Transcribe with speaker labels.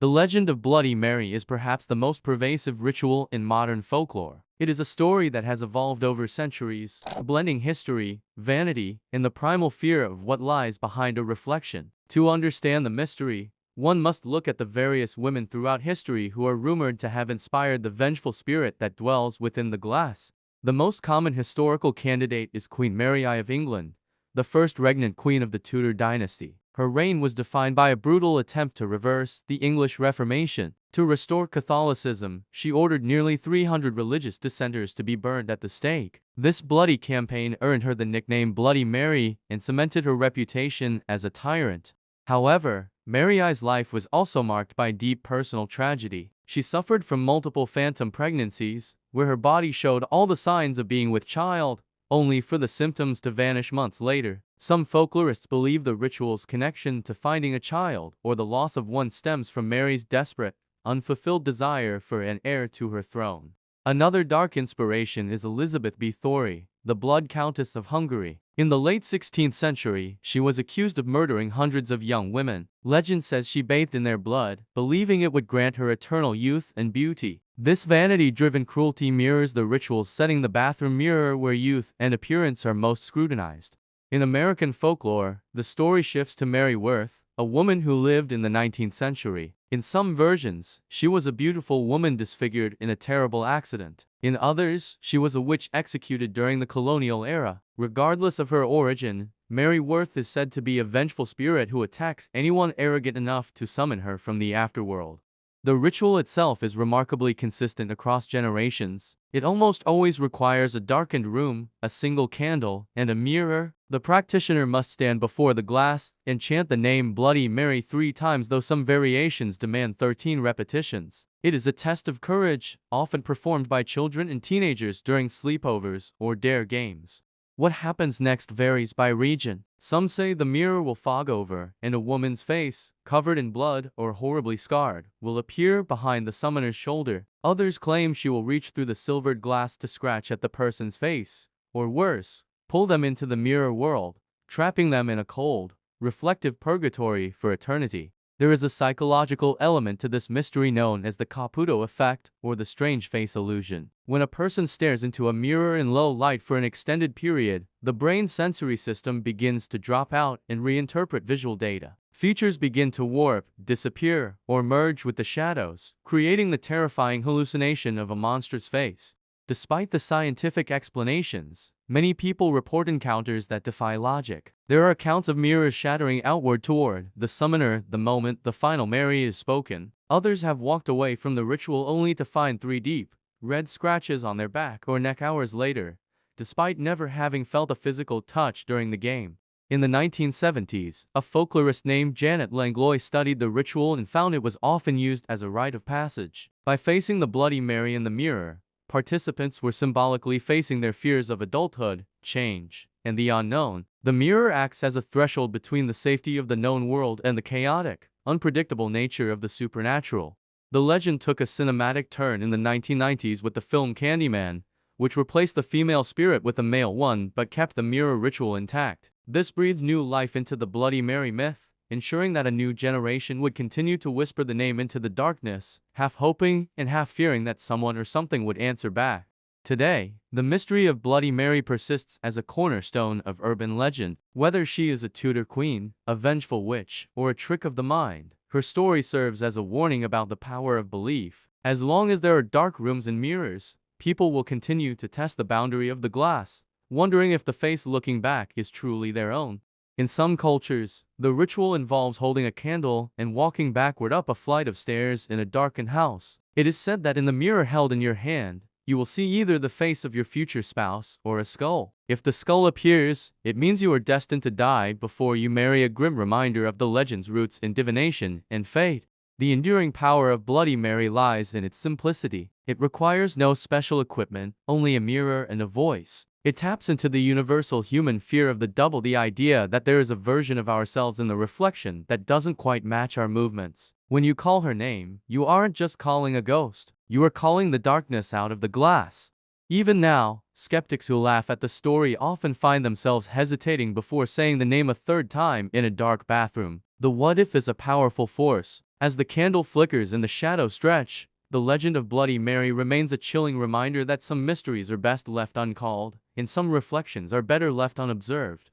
Speaker 1: The legend of Bloody Mary is perhaps the most pervasive ritual in modern folklore. It is a story that has evolved over centuries, blending history, vanity, and the primal fear of what lies behind a reflection. To understand the mystery, one must look at the various women throughout history who are rumored to have inspired the vengeful spirit that dwells within the glass. The most common historical candidate is Queen Mary I of England, the first regnant queen of the Tudor dynasty. Her reign was defined by a brutal attempt to reverse the English Reformation. To restore Catholicism, she ordered nearly 300 religious dissenters to be burned at the stake. This bloody campaign earned her the nickname Bloody Mary and cemented her reputation as a tyrant. However, Mary I's life was also marked by deep personal tragedy. She suffered from multiple phantom pregnancies, where her body showed all the signs of being with child, only for the symptoms to vanish months later. Some folklorists believe the ritual's connection to finding a child or the loss of one stems from Mary's desperate, unfulfilled desire for an heir to her throne. Another dark inspiration is Elizabeth Bathory, the Blood Countess of Hungary. In the late 16th century, she was accused of murdering hundreds of young women. Legend says she bathed in their blood, believing it would grant her eternal youth and beauty. This vanity-driven cruelty mirrors the ritual's setting, the bathroom mirror where youth and appearance are most scrutinized. In American folklore, the story shifts to Mary Worth, a woman who lived in the 19th century. In some versions, she was a beautiful woman disfigured in a terrible accident. In others, she was a witch executed during the colonial era. Regardless of her origin, Mary Worth is said to be a vengeful spirit who attacks anyone arrogant enough to summon her from the afterworld. The ritual itself is remarkably consistent across generations. It almost always requires a darkened room, a single candle, and a mirror. The practitioner must stand before the glass and chant the name Bloody Mary 3 times, though some variations demand 13 repetitions. It is a test of courage, often performed by children and teenagers during sleepovers or dare games. What happens next varies by region. Some say the mirror will fog over, and a woman's face, covered in blood or horribly scarred, will appear behind the summoner's shoulder. Others claim she will reach through the silvered glass to scratch at the person's face, or worse, pull them into the mirror world, trapping them in a cold, reflective purgatory for eternity. There is a psychological element to this mystery known as the Caputo effect, or the strange face illusion. When a person stares into a mirror in low light for an extended period, the brain's sensory system begins to drop out and reinterpret visual data. Features begin to warp, disappear, or merge with the shadows, creating the terrifying hallucination of a monster's face. Despite the scientific explanations, many people report encounters that defy logic. There are accounts of mirrors shattering outward toward the summoner the moment the final Mary is spoken. Others have walked away from the ritual only to find 3 deep, red scratches on their back or neck hours later, despite never having felt a physical touch during the game. In the 1970s, a folklorist named Janet Langlois studied the ritual and found it was often used as a rite of passage. By facing the Bloody Mary in the mirror, participants were symbolically facing their fears of adulthood, change, and the unknown. The mirror acts as a threshold between the safety of the known world and the chaotic, unpredictable nature of the supernatural. The legend took a cinematic turn in the 1990s with the film Candyman, which replaced the female spirit with a male one but kept the mirror ritual intact. This breathed new life into the Bloody Mary myth, ensuring that a new generation would continue to whisper the name into the darkness, half hoping and half fearing that someone or something would answer back. Today, the mystery of Bloody Mary persists as a cornerstone of urban legend. Whether she is a Tudor queen, a vengeful witch, or a trick of the mind, her story serves as a warning about the power of belief. As long as there are dark rooms and mirrors, people will continue to test the boundary of the glass, wondering if the face looking back is truly their own. In some cultures, the ritual involves holding a candle and walking backward up a flight of stairs in a darkened house. It is said that in the mirror held in your hand, you will see either the face of your future spouse or a skull. If the skull appears, it means you are destined to die before you marry, a grim reminder of the legend's roots in divination and fate. The enduring power of Bloody Mary lies in its simplicity. It requires no special equipment, only a mirror and a voice. It taps into the universal human fear of the double, the idea that there is a version of ourselves in the reflection that doesn't quite match our movements. When you call her name, you aren't just calling a ghost, you are calling the darkness out of the glass. Even now, skeptics who laugh at the story often find themselves hesitating before saying the name a third time in a dark bathroom. The what if is a powerful force, As the candle flickers and the shadows stretch, the legend of Bloody Mary remains a chilling reminder that some mysteries are best left uncalled, and some reflections are better left unobserved.